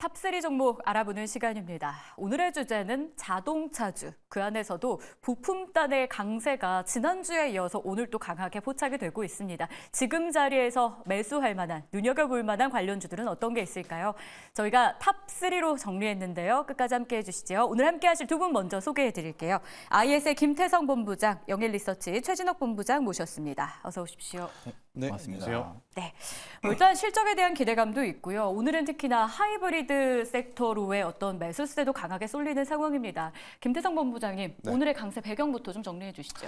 탑3 종목 알아보는 시간입니다. 오늘의 주제는 자동차주. 그 안에서도 부품단의 강세가 지난주에 이어서 오늘 또 강하게 포착이 되고 있습니다. 지금 자리에서 매수할 만한, 눈여겨볼 만한 관련주들은 어떤 게 있을까요? 저희가 탑3로 정리했는데요. 끝까지 함께해 주시죠. 오늘 함께하실 두 분 먼저 소개해 드릴게요. IS의 김태성 본부장, 영일리서치 최진욱 본부장 모셨습니다. 어서 오십시오. 네, 맞습니다. 안녕하세요. 네, 일단 실적에 대한 기대감도 있고요. 오늘은 특히나 하이브리드 섹터로의 어떤 매수세도 강하게 쏠리는 상황입니다. 김태성 본부장님, 네. 오늘의 강세 배경부터 좀 정리해 주시죠.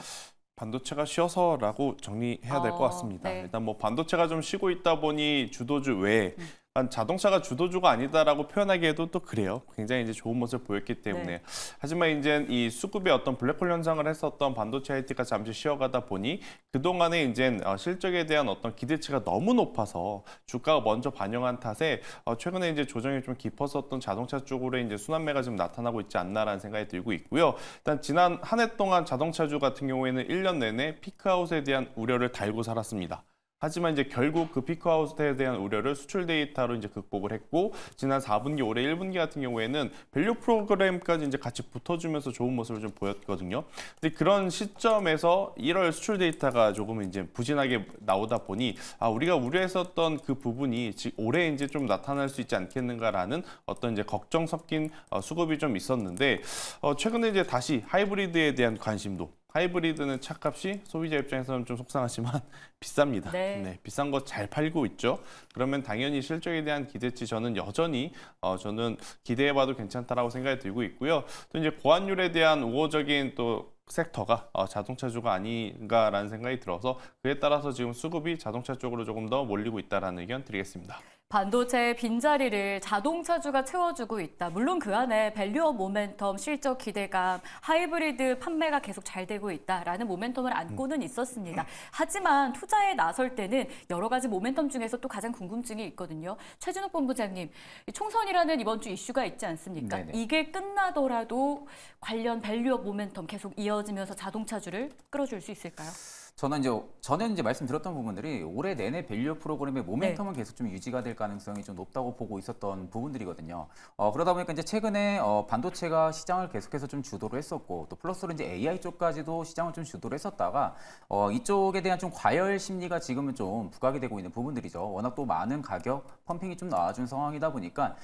반도체가 쉬어서라고 정리해야 될 것 같습니다. 네. 일단 뭐 반도체가 좀 쉬고 있다 보니 주도주 외에 자동차가 주도주가 아니다라고 표현하기에도 또 그래요. 굉장히 이제 좋은 모습을 보였기 때문에. 네. 하지만 이제 이 수급의 어떤 블랙홀 현상을 했었던 반도체 IT가 잠시 쉬어가다 보니 그동안에 이제 실적에 대한 어떤 기대치가 너무 높아서 주가가 먼저 반영한 탓에 최근에 이제 조정이 좀 깊었었던 자동차 쪽으로 이제 순환매가 좀 나타나고 있지 않나라는 생각이 들고 있고요. 일단 지난 한 해 동안 자동차주 같은 경우에는 1년 내내 피크아웃에 대한 우려를 달고 살았습니다. 하지만 이제 결국 그 피크아웃에 대한 우려를 수출 데이터로 이제 극복을 했고 지난 4분기 올해 1분기 같은 경우에는 밸류 프로그램까지 이제 같이 붙어주면서 좋은 모습을 좀 보였거든요. 근데 그런 시점에서 1월 수출 데이터가 조금 이제 부진하게 나오다 보니 우리가 우려했었던 그 부분이 올해 이제 좀 나타날 수 있지 않겠는가라는 어떤 이제 걱정 섞인 수급이 좀 있었는데 최근에 이제 다시 하이브리드에 대한 관심도 하이브리드는 차값이 소비자 입장에서는 좀 속상하지만 비쌉니다. 네. 비싼 거 잘 팔고 있죠. 그러면 당연히 실적에 대한 기대치 저는 여전히 저는 기대해봐도 괜찮다라고 생각이 들고 있고요. 또 이제 고환율에 대한 우호적인 또 섹터가 자동차주가 아닌가라는 생각이 들어서 그에 따라서 지금 수급이 자동차 쪽으로 조금 더 몰리고 있다라는 의견 드리겠습니다. 반도체의 빈자리를 자동차주가 채워주고 있다. 물론 그 안에 밸류업 모멘텀, 실적 기대감, 하이브리드 판매가 계속 잘 되고 있다라는 모멘텀을 안고는 있었습니다. 하지만 투자에 나설 때는 여러 가지 모멘텀 중에서 또 가장 궁금증이 있거든요. 최진욱 본부장님, 총선이라는 이번 주 이슈가 있지 않습니까? 네네. 이게 끝나더라도 관련 밸류업 모멘텀 계속 이어지면서 자동차주를 끌어줄 수 있을까요? 저는 이제 말씀드렸던 부분들이 올해 내내 밸류 프로그램의 모멘텀은 계속 좀 유지가 될 가능성이 좀 높다고 보고 있었던 부분들이거든요. 그러다 보니까 이제 최근에 반도체가 시장을 계속해서 좀 주도를 했었고 또 플러스로 이제 AI 쪽까지도 시장을 좀 주도를 했었다가 이쪽에 대한 좀 과열 심리가 지금은 좀 부각이 되고 있는 부분들이죠. 워낙 또 많은 가격 펌핑이 좀 나와준 상황이다 보니까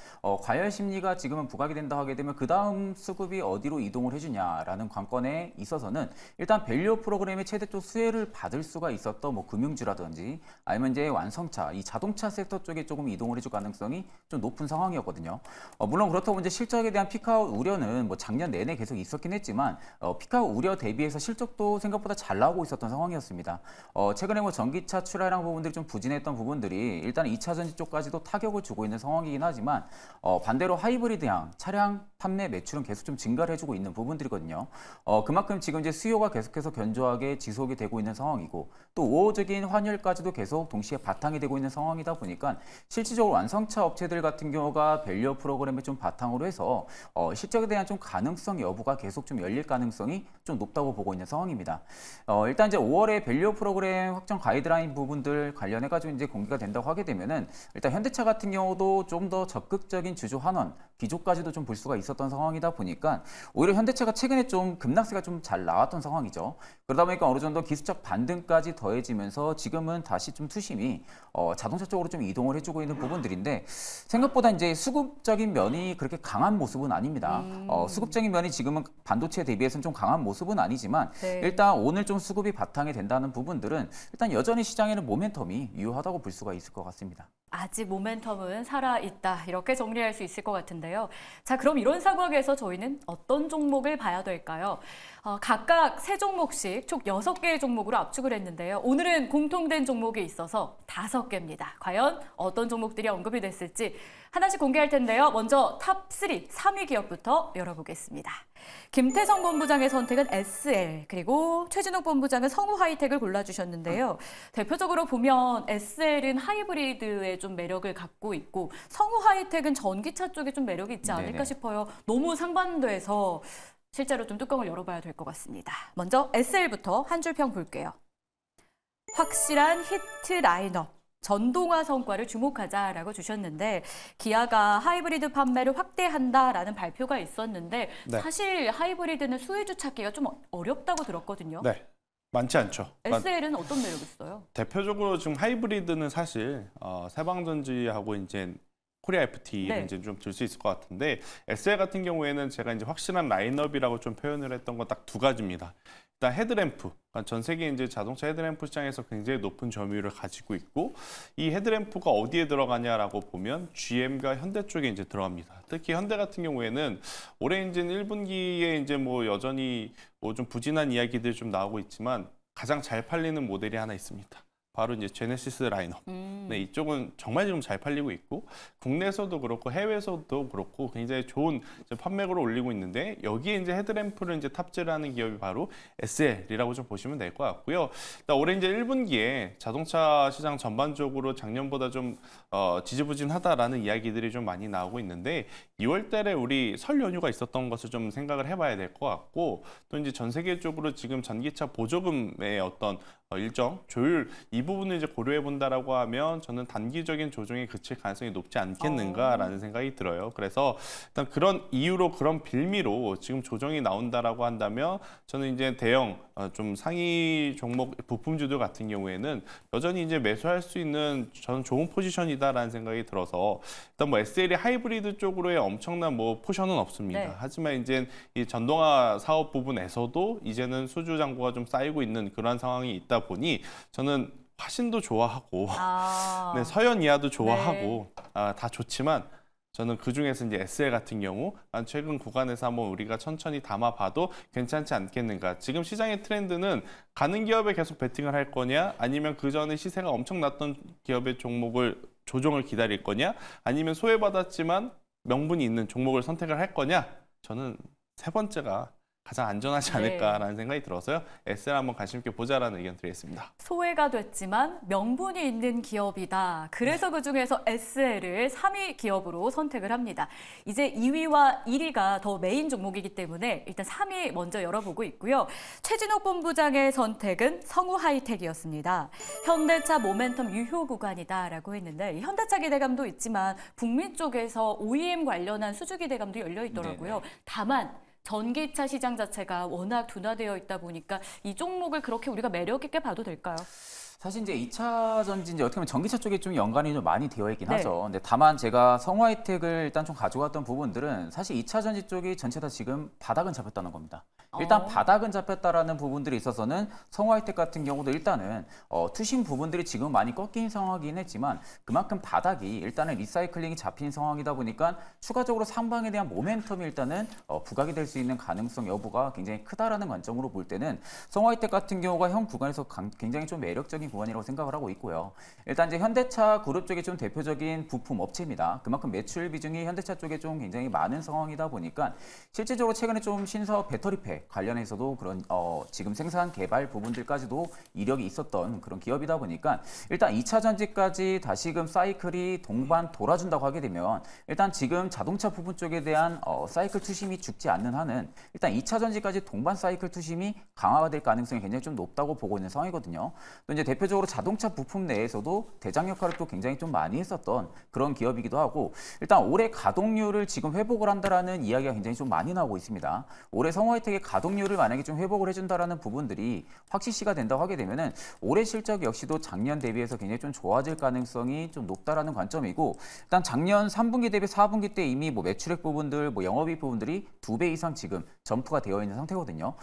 과열 심리가 지금은 부각이 된다 하게 되면 그 다음 수급이 어디로 이동을 해주냐라는 관건에 있어서는 일단 밸류 프로그램의 최대 쪽 수혜를 받을 수가 있었던 뭐 금융주라든지 아니면 이제 완성차, 이 자동차 섹터 쪽에 조금 이동을 해줄 가능성이 좀 높은 상황이었거든요. 물론 그렇다고 이제 실적에 대한 피크아웃 우려는 뭐 작년 내내 계속 있었긴 했지만 피크아웃 우려 대비해서 실적도 생각보다 잘 나오고 있었던 상황이었습니다. 최근에 뭐 전기차 출하량 부분들이 좀 부진했던 부분들이 일단 2차 전지 쪽까지도 타격을 주고 있는 상황이긴 하지만 반대로 하이브리드향 차량 판매 매출은 계속 좀 증가를 해주고 있는 부분들이거든요. 그만큼 지금 이제 수요가 계속해서 견조하게 지속이 되고 있는 상황이고 또 우호적인 환율까지도 계속 동시에 바탕이 되고 있는 상황이다 보니까 실질적으로 완성차 업체들 같은 경우가 밸류 프로그램을 좀 바탕으로 해서 실적에 대한 좀 가능성 여부가 계속 좀 열릴 가능성이 좀 높다고 보고 있는 상황입니다. 일단 이제 5월에 밸류 프로그램 확정 가이드라인 부분들 관련해가지고 이제 공개가 된다고 하게 되면은 일단 현대차 같은 경우도 좀 더 적극적인 주주 환원 기조까지도 좀 볼 수가 있었던 상황이다 보니까 오히려 현대차가 최근에 좀 급락세가 좀 잘 나왔던 상황이죠. 그러다 보니까 어느 정도 기술적 반등까지 더해지면서 지금은 다시 좀 투심이 자동차 쪽으로 좀 이동을 해주고 있는 부분들인데 생각보다 이제 수급적인 면이 그렇게 강한 모습은 아닙니다. 수급적인 면이 지금은 반도체 대비해서는 좀 강한 모습은 아니지만 네. 일단 오늘 좀 수급이 바탕이 된다는 부분들은 일단 여전히 시장에는 모멘텀이 유효하다고 볼 수가 있을 것 같습니다. 아직 모멘텀은 살아있다. 이렇게 정리할 수 있을 것 같은데요. 자, 그럼 이런 상황에서 저희는 어떤 종목을 봐야 될까요? 각각 3종목씩 총 6개의 종목으로 압축을 했는데요. 오늘은 공통된 종목이 있어서 5개입니다. 과연 어떤 종목들이 언급이 됐을지 하나씩 공개할 텐데요. 먼저 탑3, 3위 기업부터 열어보겠습니다. 김태성 본부장의 선택은 SL, 그리고 최진욱 본부장은 성우하이텍을 골라주셨는데요. 대표적으로 보면 SL은 하이브리드에 좀 매력을 갖고 있고 성우하이텍은 전기차 쪽에 좀 매력이 있지 않을까 네네. 싶어요. 너무 상반돼서 실제로 좀 뚜껑을 열어봐야 될 것 같습니다. 먼저 SL부터 한 줄 평 볼게요. 확실한 히트 라인업. 전동화 성과를 주목하자라고 주셨는데 기아가 하이브리드 판매를 확대한다라는 발표가 있었는데 네. 사실 하이브리드는 수혜주 찾기가 좀 어렵다고 들었거든요. 네, 많지 않죠. SL은 어떤 매력이 있어요? 대표적으로 지금 하이브리드는 사실 세방전지하고 이제 코리아 FT를 네. 이제 좀 들 수 있을 것 같은데 SL 같은 경우에는 제가 이제 확실한 라인업이라고 좀 표현을 했던 건 딱 두 가지입니다. 일단 헤드램프, 그러니까 전 세계 이제 자동차 헤드램프 시장에서 굉장히 높은 점유율을 가지고 있고 이 헤드램프가 어디에 들어가냐라고 보면 GM과 현대 쪽에 이제 들어갑니다. 특히 현대 같은 경우에는 올해 이제 1분기에 이제 뭐 여전히 뭐 좀 부진한 이야기들이 좀 나오고 있지만 가장 잘 팔리는 모델이 하나 있습니다. 바로 이제 제네시스 라인업. 네, 이쪽은 정말 지금 잘 팔리고 있고 국내에서도 그렇고 해외에서도 그렇고 굉장히 좋은 이제 판매고를 올리고 있는데 여기에 이제 헤드램프를 이제 탑재를 하는 기업이 바로 SL이라고 좀 보시면 될 것 같고요. 일단 올해 이제 1분기에 자동차 시장 전반적으로 작년보다 좀 지지부진하다라는 이야기들이 좀 많이 나오고 있는데 2월 달에 우리 설 연휴가 있었던 것을 좀 생각을 해봐야 될 것 같고 또 이제 전 세계적으로 지금 전기차 보조금의 어떤 일정 조율 이 부분을 이제 고려해 본다라고 하면 저는 단기적인 조정에 그칠 가능성이 높지 않겠는가라는 생각이 들어요. 그래서 일단 그런 이유로 그런 빌미로 지금 조정이 나온다라고 한다면 저는 이제 대형 좀 상위 종목 부품주들 같은 경우에는 여전히 이제 매수할 수 있는 저는 좋은 포지션이다라는 생각이 들어서 일단 뭐 SL이 하이브리드 쪽으로의 엄청난 뭐 포션은 없습니다. 네. 하지만 이제 이 전동화 사업 부분에서도 이제는 수주 잔고가 좀 쌓이고 있는 그런 상황이 있다 보니 저는 화신도 좋아하고 네, 서현 이하도 좋아하고 다 좋지만 저는 그중에서 이제 SL 같은 경우 최근 구간에서 한번 우리가 천천히 담아봐도 괜찮지 않겠는가. 지금 시장의 트렌드는 가는 기업에 계속 베팅을 할 거냐 아니면 그 전에 시세가 엄청 났던 기업의 종목을 조정을 기다릴 거냐 아니면 소외받았지만 명분이 있는 종목을 선택을 할 거냐. 저는 세 번째가 가장 안전하지 않을까라는 생각이 들어서요. SL 한번 관심 있게 보자라는 의견 드리겠습니다. 소외가 됐지만 명분이 있는 기업이다. 그래서 그중에서 SL을 3위 기업으로 선택을 합니다. 이제 2위와 1위가 더 메인 종목이기 때문에 일단 3위 먼저 열어보고 있고요. 최진욱 본부장의 선택은 성우 하이텍이었습니다. 현대차 모멘텀 유효 구간이다라고 했는데 현대차 기대감도 있지만 북미 쪽에서 OEM 관련한 수주 기대감도 열려 있더라고요. 네네. 다만 전기차 시장 자체가 워낙 둔화되어 있다 보니까 이 종목을 그렇게 우리가 매력 있게 봐도 될까요? 사실 이제 2차 전지 이제 어떻게 보면 전기차 쪽에 좀 연관이 좀 많이 되어 있긴 네. 하죠. 근데 다만 제가 성화이텍을 일단 좀 가져갔던 부분들은 사실 2차 전지 쪽이 전체 다 지금 바닥은 잡혔다는 겁니다. 일단 바닥은 잡혔다라는 부분들이 있어서는 성화이텍 같은 경우도 일단은 투심 부분들이 지금 많이 꺾인 상황이긴 했지만 그만큼 바닥이 일단은 리사이클링이 잡힌 상황이다 보니까 추가적으로 상방에 대한 모멘텀이 일단은 부각이 될 수 있는 가능성 여부가 굉장히 크다라는 관점으로 볼 때는 성화이텍 같은 경우가 현 구간에서 굉장히 좀 매력적인 구간이라고 생각을 하고 있고요. 일단 이제 현대차 그룹 쪽에 좀 대표적인 부품 업체입니다. 그만큼 매출 비중이 현대차 쪽에 좀 굉장히 많은 상황이다 보니까 실질적으로 최근에 좀 신사업 배터리팩 관련해서도 그런 지금 생산 개발 부분들까지도 이력이 있었던 그런 기업이다 보니까 일단 2차 전지까지 다시금 사이클이 동반 돌아준다고 하게 되면 일단 지금 자동차 부분 쪽에 대한 사이클 투심이 죽지 않는 한은 일단 2차 전지까지 동반 사이클 투심이 강화가 될 가능성이 굉장히 좀 높다고 보고 있는 상황이거든요. 또 이제 대표적으로 자동차 부품 내에서도 대장 역할을 또 굉장히 좀 많이 했었던 그런 기업이기도 하고 일단 올해 가동률을 지금 회복을 한다라는 이야기가 굉장히 좀 많이 나오고 있습니다. 올해 성화이텍의 가동률을 만약에 좀 회복을 해준다라는 부분들이 확실시가 된다고 하게 되면은 올해 실적 역시도 작년 대비해서 굉장히 좀 좋아질 가능성이 좀 높다라는 관점이고 일단 작년 3분기 대비 4분기 때 이미 뭐 매출액 부분들, 뭐 영업이익 부분들이 2배 이상 지금 점프가 되어 있는 상태거든요.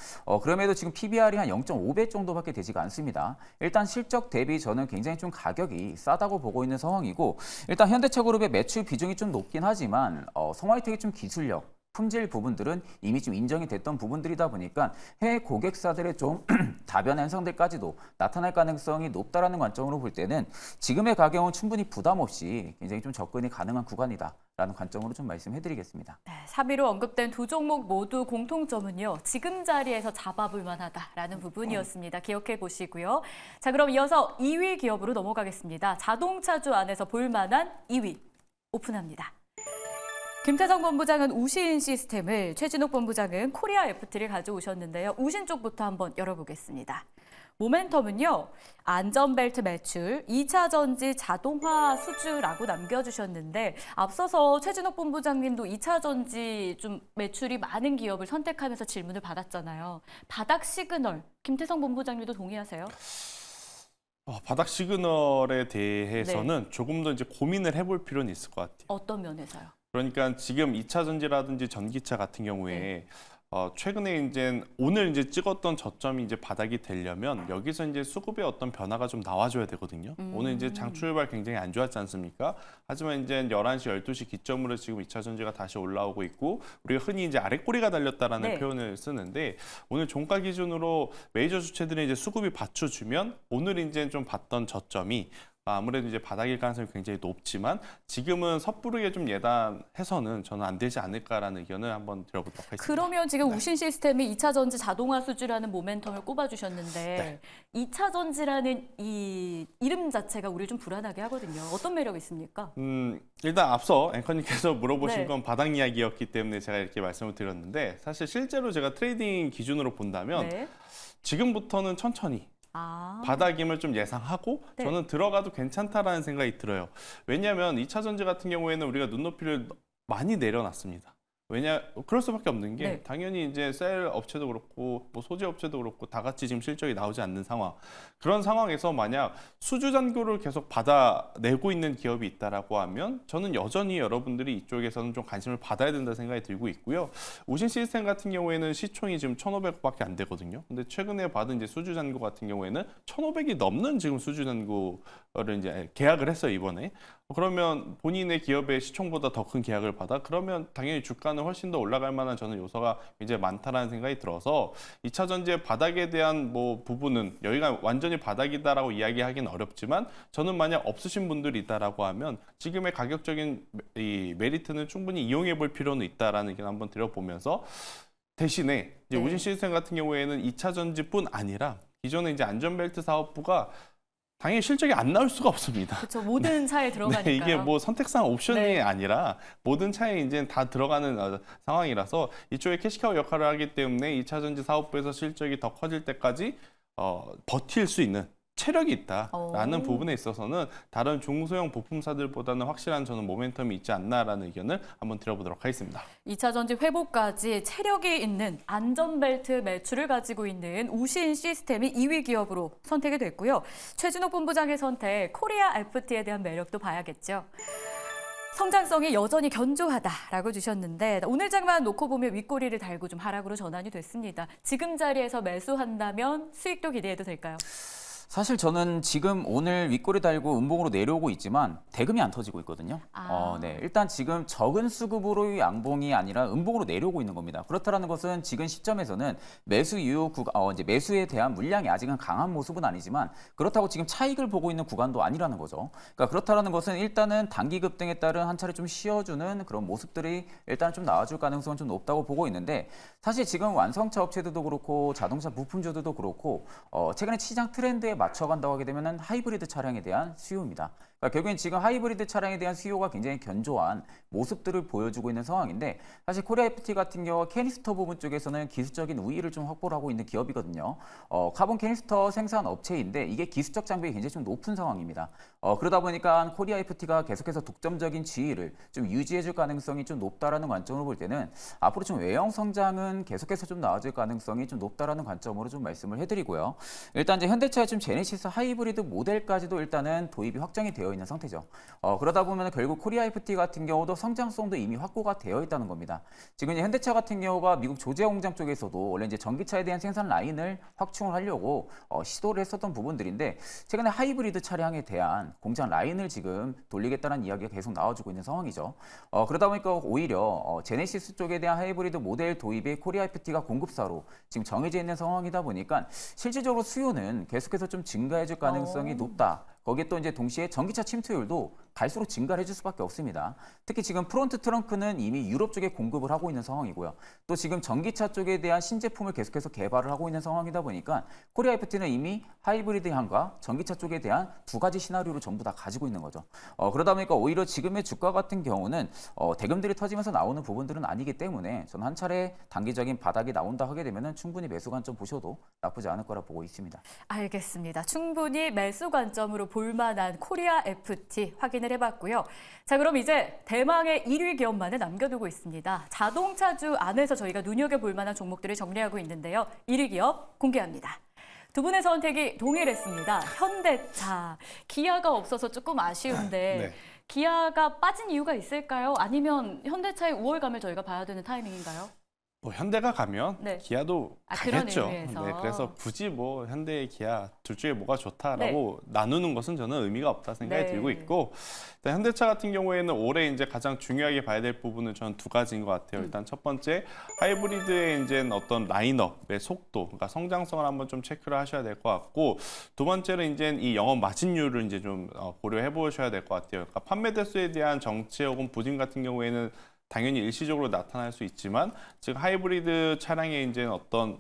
그럼에도 지금 PBR이 한 0.5배 정도밖에 되지가 않습니다. 일단 실적 대비 저는 굉장히 좀 가격이 싸다고 보고 있는 상황이고 일단 현대차 그룹의 매출 비중이 좀 높긴 하지만 성화이텍의 좀 기술력 품질 부분들은 이미 좀 인정이 됐던 부분들이다 보니까 해외 고객사들의 좀 다변 현상들까지도 나타날 가능성이 높다라는 관점으로 볼 때는 지금의 가격은 충분히 부담 없이 굉장히 좀 접근이 가능한 구간이다라는 관점으로 좀 말씀해드리겠습니다. 네, 3위로 언급된 두 종목 모두 공통점은요. 지금 자리에서 잡아볼 만하다라는 부분이었습니다. 기억해 보시고요. 자, 그럼 이어서 2위 기업으로 넘어가겠습니다. 자동차주 안에서 볼 만한 2위 오픈합니다. 김태성 본부장은 우신 시스템을, 최진욱 본부장은 코리아 FT를 가져오셨는데요. 우신 쪽부터 한번 열어보겠습니다. 모멘텀은요. 안전벨트 매출, 2차 전지 자동화 수주라고 남겨주셨는데 앞서서 최진욱 본부장님도 2차 전지 좀 매출이 많은 기업을 선택하면서 질문을 받았잖아요. 바닥 시그널, 김태성 본부장님도 동의하세요? 바닥 시그널에 대해서는 조금 더 이제 고민을 해볼 필요는 있을 것 같아요. 어떤 면에서요? 그러니까 지금 2차 전지라든지 전기차 같은 경우에 최근에 이제 오늘 이제 찍었던 저점이 이제 바닥이 되려면 여기서 이제 수급의 어떤 변화가 좀 나와줘야 되거든요. 오늘 이제 장 출발 굉장히 안 좋았지 않습니까? 하지만 이제 11시, 12시 기점으로 지금 2차 전지가 다시 올라오고 있고 우리가 흔히 이제 아랫꼬리가 달렸다라는 네. 표현을 쓰는데 오늘 종가 기준으로 메이저 주체들이 이제 수급이 받쳐주면 오늘 이제 좀 봤던 저점이 아무래도 이제 바닥일 가능성이 굉장히 높지만 지금은 섣부르게 좀 예단해서는 저는 안 되지 않을까라는 의견을 한번 드려보도록 하겠습니다. 그러면 지금 우신 시스템이 2차 전지 자동화 수주라는 모멘텀을 꼽아주셨는데 2차 전지라는 이 이름 자체가 우리를 좀 불안하게 하거든요. 어떤 매력이 있습니까? 일단 앞서 앵커님께서 물어보신 네. 건 바닥 이야기였기 때문에 제가 이렇게 말씀을 드렸는데 사실 실제로 제가 트레이딩 기준으로 본다면 네. 지금부터는 천천히 바닥임을 좀 예상하고 네. 저는 들어가도 괜찮다라는 생각이 들어요. 왜냐하면 2차 전지 같은 경우에는 우리가 눈높이를 많이 내려놨습니다. 그럴 수밖에 없는 게 네. 당연히 이제 셀 업체도 그렇고 뭐 소재 업체도 그렇고 다 같이 지금 실적이 나오지 않는 상황. 그런 상황에서 만약 수주 잔고를 계속 받아내고 있는 기업이 있다라고 하면 저는 여전히 여러분들이 이쪽에서는 좀 관심을 받아야 된다 생각이 들고 있고요. 우신 시스템 같은 경우에는 시총이 지금 1,500억밖에 안 되거든요. 근데 최근에 받은 이제 수주 잔고 같은 경우에는 1,500이 넘는 지금 수주 잔고를 이제 계약을 했어요, 이번에. 그러면 본인의 기업의 시총보다 더 큰 계약을 받아 그러면 당연히 주가는 훨씬 더 올라갈 만한 저는 요소가 굉장히 많다라는 생각이 들어서 2차 전지의 바닥에 대한 뭐 부분은 여기가 완전히 바닥이다라고 이야기하기는 어렵지만 저는 만약 없으신 분들이 있다라고 하면 지금의 가격적인 이 메리트는 충분히 이용해 볼 필요는 있다라는 의견 한번 드려보면서 대신에 이제 네. 우신 시스템 같은 경우에는 2차 전지뿐 아니라 기존에 이제 안전벨트 사업부가 당연히 실적이 안 나올 수가 없습니다. 그렇죠. 모든 차에 들어가니까요. 네, 이게 뭐 선택상 옵션이 네. 아니라 모든 차에 이제 다 들어가는 상황이라서 이쪽에 캐시카우 역할을 하기 때문에 2차 전지 사업부에서 실적이 더 커질 때까지 버틸 수 있는 체력이 있다라는 부분에 있어서는 다른 중소형 부품사들보다는 확실한 저는 모멘텀이 있지 않나라는 의견을 한번 드려보도록 하겠습니다. 2차 전지 회복까지 체력이 있는 안전벨트 매출을 가지고 있는 우신 시스템이 2위 기업으로 선택이 됐고요. 최진욱 본부장의 선택, 코리아 FT에 대한 매력도 봐야겠죠. 성장성이 여전히 견조하다라고 주셨는데 오늘 장만 놓고 보면 윗꼬리를 달고 좀 하락으로 전환이 됐습니다. 지금 자리에서 매수한다면 수익도 기대해도 될까요? 사실 저는 지금 오늘 윗꼬리 달고 음봉으로 내려오고 있지만 대금이 안 터지고 있거든요. 네. 일단 지금 적은 수급으로의 양봉이 아니라 음봉으로 내려오고 있는 겁니다. 그렇다는 것은 지금 시점에서는 매수 이후 이제 매수에 대한 물량이 아직은 강한 모습은 아니지만 그렇다고 지금 차익을 보고 있는 구간도 아니라는 거죠. 그러니까 그렇다는 것은 일단은 단기 급등에 따른 한 차례 좀 쉬어주는 그런 모습들이 일단 좀 나와줄 가능성은 좀 높다고 보고 있는데 사실 지금 완성차 업체들도 그렇고 자동차 부품주들도 그렇고 최근에 시장 트렌드에 맞춰간다고 하게 되면 하이브리드 차량에 대한 수요입니다. 그러니까 결국엔 지금 하이브리드 차량에 대한 수요가 굉장히 견조한 모습들을 보여주고 있는 상황인데 사실 코리아 FT 같은 경우 캐니스터 부분 쪽에서는 기술적인 우위를 좀 확보를 하고 있는 기업이거든요. 카본 캐니스터 생산 업체인데 이게 기술적 장벽이 굉장히 좀 높은 상황입니다. 그러다 보니까 코리아 FT가 계속해서 독점적인 지위를 좀 유지해줄 가능성이 좀 높다라는 관점으로 볼 때는 앞으로 좀 외형 성장은 계속해서 좀 나아질 가능성이 좀 높다라는 관점으로 좀 말씀을 해드리고요. 일단 이제 현대차의 좀 제네시스 하이브리드 모델까지도 일단은 도입이 확정이 되어 있는 상태죠. 그러다 보면 결국 코리아 FT 같은 경우도 성장성도 이미 확보가 되어 있다는 겁니다. 지금 이제 현대차 같은 경우가 미국 조지아 공장 쪽에서도 원래 이제 전기차에 대한 생산 라인을 확충을 하려고 시도를 했었던 부분들인데 최근에 하이브리드 차량에 대한 공장 라인을 지금 돌리겠다는 이야기가 계속 나와주고 있는 상황이죠. 그러다 보니까 오히려 제네시스 쪽에 대한 하이브리드 모델 도입에 코리아 FT가 공급사로 지금 정해져 있는 상황이다 보니까 실질적으로 수요는 계속해서 좀 증가해줄 가능성이 높다. 거기에 또 이제 동시에 전기차 침투율도 갈수록 증가를 해줄 수밖에 없습니다. 특히 지금 프론트 트렁크는 이미 유럽 쪽에 공급을 하고 있는 상황이고요. 또 지금 전기차 쪽에 대한 신제품을 계속해서 개발을 하고 있는 상황이다 보니까 코리아 FT는 이미 하이브리드향과 전기차 쪽에 대한 두 가지 시나리오를 전부 다 가지고 있는 거죠. 그러다 보니까 오히려 지금의 주가 같은 경우는 대금들이 터지면서 나오는 부분들은 아니기 때문에 저는 한 차례 단기적인 바닥이 나온다 하게 되면 충분히 매수 관점 보셔도 나쁘지 않을 거라 보고 있습니다. 알겠습니다. 충분히 매수 관점으로 볼만한 코리아 FT 확인을 해봤고요. 자, 그럼 이제 대망의 1위 기업만을 남겨두고 있습니다. 자동차주 안에서 저희가 눈여겨볼 만한 종목들을 정리하고 있는데요. 1위 기업 공개합니다. 두 분의 선택이 동일했습니다. 현대차. 기아가 없어서 조금 아쉬운데 네. 기아가 빠진 이유가 있을까요? 아니면 현대차의 우월감을 저희가 봐야 되는 타이밍인가요? 뭐 현대가 가면 네. 기아도 그런 가겠죠. 의미에서. 네, 그래서 굳이 뭐 현대, 기아 둘 중에 뭐가 좋다라고 나누는 것은 저는 의미가 없다 생각이 네. 들고 있고, 일단 현대차 같은 경우에는 올해 이제 가장 중요하게 봐야 될 부분은 저는 두 가지인 것 같아요. 일단 첫 번째, 하이브리드의 이제 어떤 라인업의 속도, 그러니까 성장성을 한번 좀 체크를 하셔야 될 것 같고, 두 번째는 이제 이 영업 마진율을 이제 좀 고려해 보셔야 될 것 같아요. 그러니까 판매 대수에 대한 정체 혹은 부진 같은 경우에는 당연히 일시적으로 나타날 수 있지만, 즉 하이브리드 차량의 이제 어떤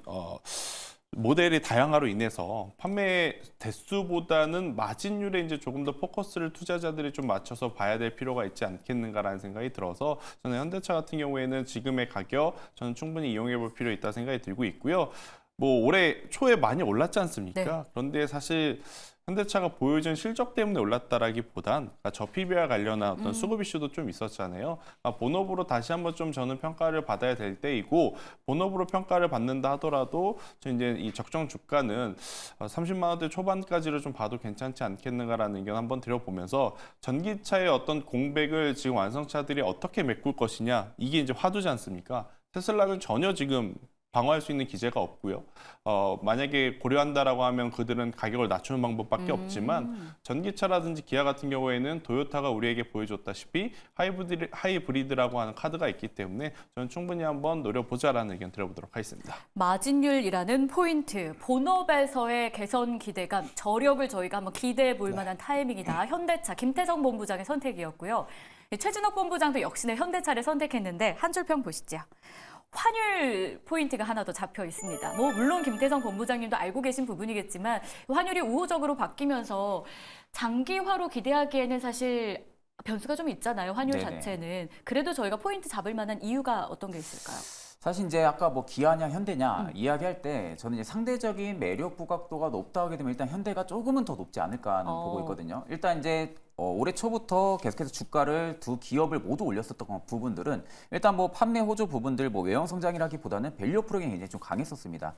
모델이 다양화로 인해서 판매 대수보다는 마진율에 이제 조금 더 포커스를 투자자들이 좀 맞춰서 봐야 될 필요가 있지 않겠는가라는 생각이 들어서, 저는 현대차 같은 경우에는 지금의 가격 저는 충분히 이용해 볼 필요 있다 생각이 들고 있고요. 뭐 올해 초에 많이 올랐지 않습니까? 네. 그런데 사실 현대차가 보여준 실적 때문에 올랐다라기보단 그러니까 저PBR 관련한 어떤 수급 이슈도 좀 있었잖아요. 그러니까 본업으로 다시 한번 좀 저는 평가를 받아야 될 때이고, 본업으로 평가를 받는다 하더라도 저 이제 이 적정 주가는 30만 원대 초반까지를 좀 봐도 괜찮지 않겠는가라는 의견 한번 드려보면서, 전기차의 어떤 공백을 지금 완성차들이 어떻게 메꿀 것이냐, 이게 이제 화두지 않습니까? 테슬라는 전혀 지금 방어할 수 있는 기제가 없고요. 만약에 고려한다라고 하면 그들은 가격을 낮추는 방법밖에 없지만, 전기차라든지 기아 같은 경우에는 도요타가 우리에게 보여줬다시피 하이브리드라고 하는 카드가 있기 때문에 저는 충분히 한번 노려보자라는 의견 드려보도록 하겠습니다. 마진율이라는 포인트, 본업에서의 개선 기대감, 저력을 저희가 한번 기대해 볼 만한 타이밍이다. 현대차 김태성 본부장의 선택이었고요. 최진욱 본부장도 역시나 현대차를 선택했는데 한 줄 평 보시죠. 환율 포인트가 하나 더 잡혀 있습니다. 뭐 물론 김태성 본부장님도 알고 계신 부분이겠지만, 환율이 우호적으로 바뀌면서 장기화로 기대하기에는 사실 변수가 좀 있잖아요. 환율 네네. 자체는. 그래도 저희가 포인트 잡을 만한 이유가 어떤 게 있을까요? 사실 이제 아까 뭐 기아냐 현대냐 이야기할 때 저는 이제 상대적인 매력 부각도가 높다 하게 되면 일단 현대가 조금은 더 높지 않을까는 보고 있거든요. 일단 이제 올해 초부터 계속해서 주가를 두 기업을 모두 올렸었던 부분들은 일단 뭐 판매 호조 부분들, 뭐 외형 성장이라기보다는 밸류 프로그램이 굉장히 좀 강했었습니다.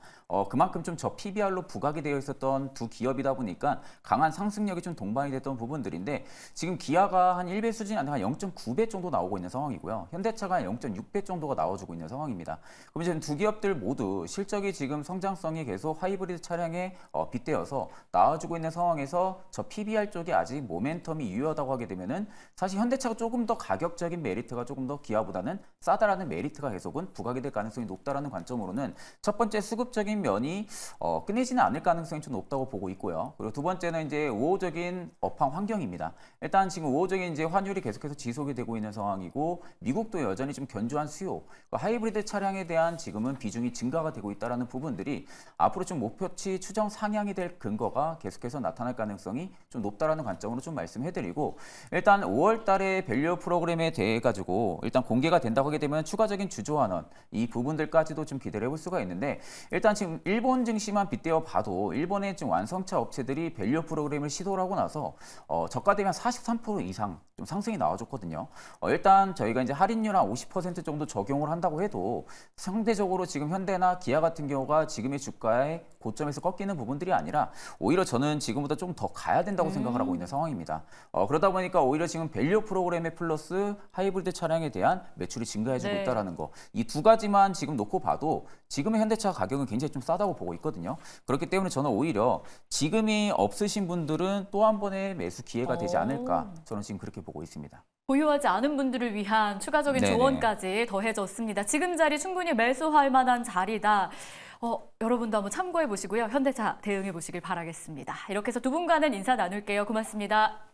그만큼 좀 저 PBR로 부각이 되어 있었던 두 기업이다 보니까 강한 상승력이 좀 동반이 됐던 부분들인데, 지금 기아가 한 1배 수준이 아니라 한 0.9배 정도 나오고 있는 상황이고요. 현대차가 한 0.6배 정도가 나와주고 있는 상황입니다. 그럼 이제 두 기업들 모두 실적이 지금 성장성이 계속 하이브리드 차량에 빗대어서 나와주고 있는 상황에서 저 PBR 쪽이 아직 모멘텀이 유효하다고 하게 되면은 사실 현대차가 조금 더 가격적인 메리트가 조금 더 기아보다는 싸다라는 메리트가 계속은 부각이 될 가능성이 높다라는 관점으로는 첫 번째 수급적인 면이 끝내지는 않을 가능성이 좀 높다고 보고 있고요. 그리고 두 번째는 이제 우호적인 업황 환경입니다. 일단 지금 우호적인 이제 환율이 계속해서 지속이 되고 있는 상황이고, 미국도 여전히 좀 견조한 수요, 하이브리드 차량에 대한 지금은 비중이 증가가 되고 있다라는 부분들이 앞으로 좀 목표치 추정 상향이 될 근거가 계속해서 나타날 가능성이 좀 높다라는 관점으로 좀 말씀해드리고, 일단 5월 달에 밸류 프로그램에 대해 가지고 일단 공개가 된다고 하게 되면 추가적인 주조환원 이 부분들까지도 좀 기대를 해볼 수가 있는데, 일단 지금 일본 증시만 빗대어 봐도 일본의 지금 완성차 업체들이 밸류 프로그램을 시도를 하고 나서 저가 대비 한 43% 이상 좀 상승이 나와줬거든요. 일단 저희가 이제 할인율 한 50% 정도 적용을 한다고 해도 상대적으로 지금 현대나 기아 같은 경우가 지금의 주가의 고점에서 꺾이는 부분들이 아니라 오히려 저는 지금보다 좀 더 가야 된다고 생각을 하고 있는 상황입니다. 그러다 보니까 오히려 지금 밸류 프로그램에 플러스 하이브리드 차량에 대한 매출이 증가해지고 네. 있다라는 거. 이 두 가지만 지금 놓고 봐도 지금의 현대차 가격은 굉장히 좀 싸다고 보고 있거든요. 그렇기 때문에 저는 오히려 지금이 없으신 분들은 또 한 번의 매수 기회가 되지 않을까. 저는 지금 그렇게 보고 있습니다. 보유하지 않은 분들을 위한 추가적인 네네. 조언까지 더해졌습니다. 지금 자리 충분히 매수할 만한 자리다. 여러분도 한번 참고해 보시고요. 현대차 대응해 보시길 바라겠습니다. 이렇게 해서 두 분과는 인사 나눌게요. 고맙습니다.